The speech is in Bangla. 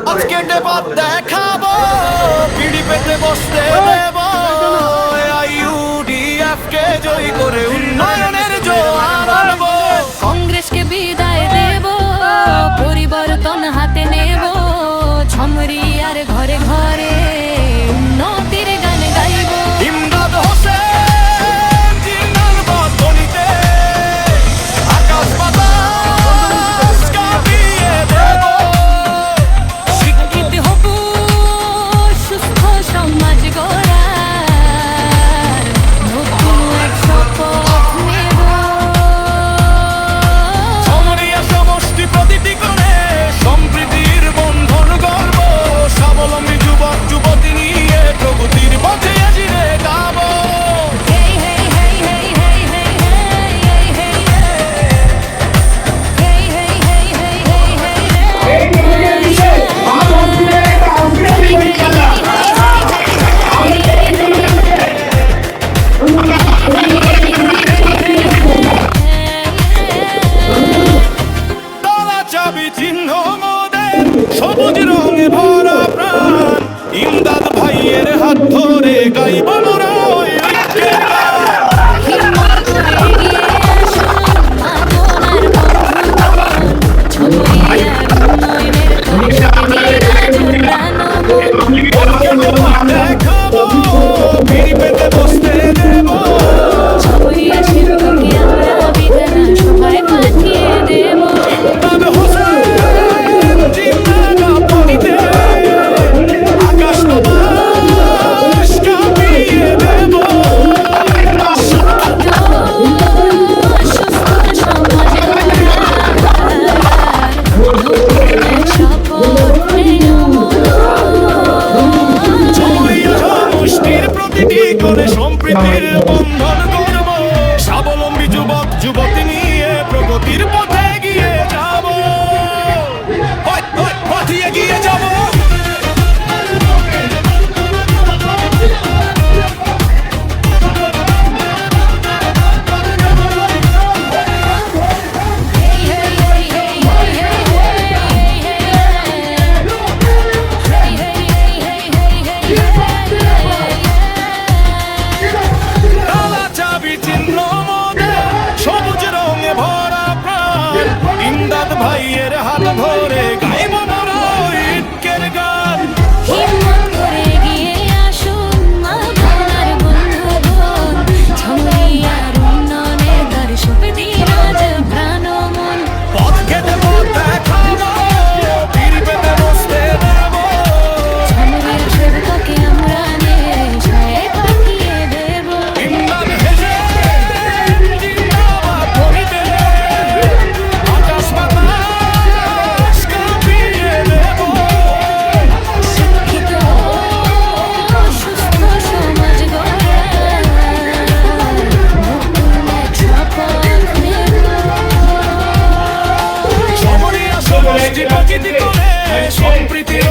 আজকে ডেবাত দেখাবো, পিড়ি পেতে বসতে দেব, IUDF কে জয় করে উন্নয়নের জোয়ার আনবো। কংগ্রেসকে বিদায় দেব, পরিবর্তন হাতে নেব, ঝমরি আর ঘরে ঘরে উন্নতির গান গাইব। ইমদাদ হোসেন জিন্দাবাদ ধ্বনিতে আকাশ বাতাস কাঁপিয়ে দেব। শিক্ষিত হব, সুস্থ সমাজ গড়ার নতুন এক শপথ নেব। সমরিয়া সমষ্টি প্রতিটি কোণে সম্প্রীতির বন্ধন গর্ব, স্বাবলম্বী যুবক যুবতী নিয়ে প্রগতির পথে আজিরে গাবো। হেই হেই হেই হেই হেই হেই হেই হেই হেই হেই হেই হেই হেই তালা চাবি চিহ্ন মোদের সবুজ রঙে ভরা প্রাণ, ইমদাদ ভাইয়ের হাত ধরে গাইব মোরা ওই ঐক্যের গান। হিম্মত করে এগিয়ে আসুন আপনার বন্ধুগণ, ঝমরিয়ার উন্নয়নের দেখাবো, পিড়ি পেতে বসতে দেব, ঝমরিয়া শিল্পকে আমরা বিধানা সভায় পাঠিয়ে দেব। ইমদাদ হোসেন জিন্দাবাদ ধ্বনিতে আকাশ বাতাস কাঁপিয়ে দেব। সুস্থ সমাজ গড়ার নতুন এক শপথ নেব। সমরিয়া সমষ্টির প্রতিটি কোণে সম্প্রীতির বন্ধন করব, স্বাবলম্বী যুবক যুবতী নিয়ে প্রগতির পথে এগিয়ে যাব। পথে এগিয়ে যাব। তালা চাবি চিহ্ন মোদের সবুজ রঙে ভরা প্রাণ, ইমদাদ ভাইয়ের হাত ধরে গাইব মোরা ঐক্যের গান। হিম্মত করে এগিয়ে আসুন আপনার বন্ধুগণ, ঝমরিয়ার উন্নয়নের দ্বার সঁপে দিন আজ প্রাণ মন। পথ খেতে পথ দেখাবো, পিড়ি পেতে বসতে দেব, ঝমরিয়ার সেবককে আমরা নেশায় পাঠিয়ে দেব। ইমদাদ হোসেন জিন্দাবাদ ধ্বনিতে আকাশ বাতাস কাঁপিয়ে দেব। শিক্ষিত সুস্থ সমাজ গড়ার নতুন এক শপথ নেব। সমরিয়া সমষ্টি প্রকৃতি করে সম্প্রীতির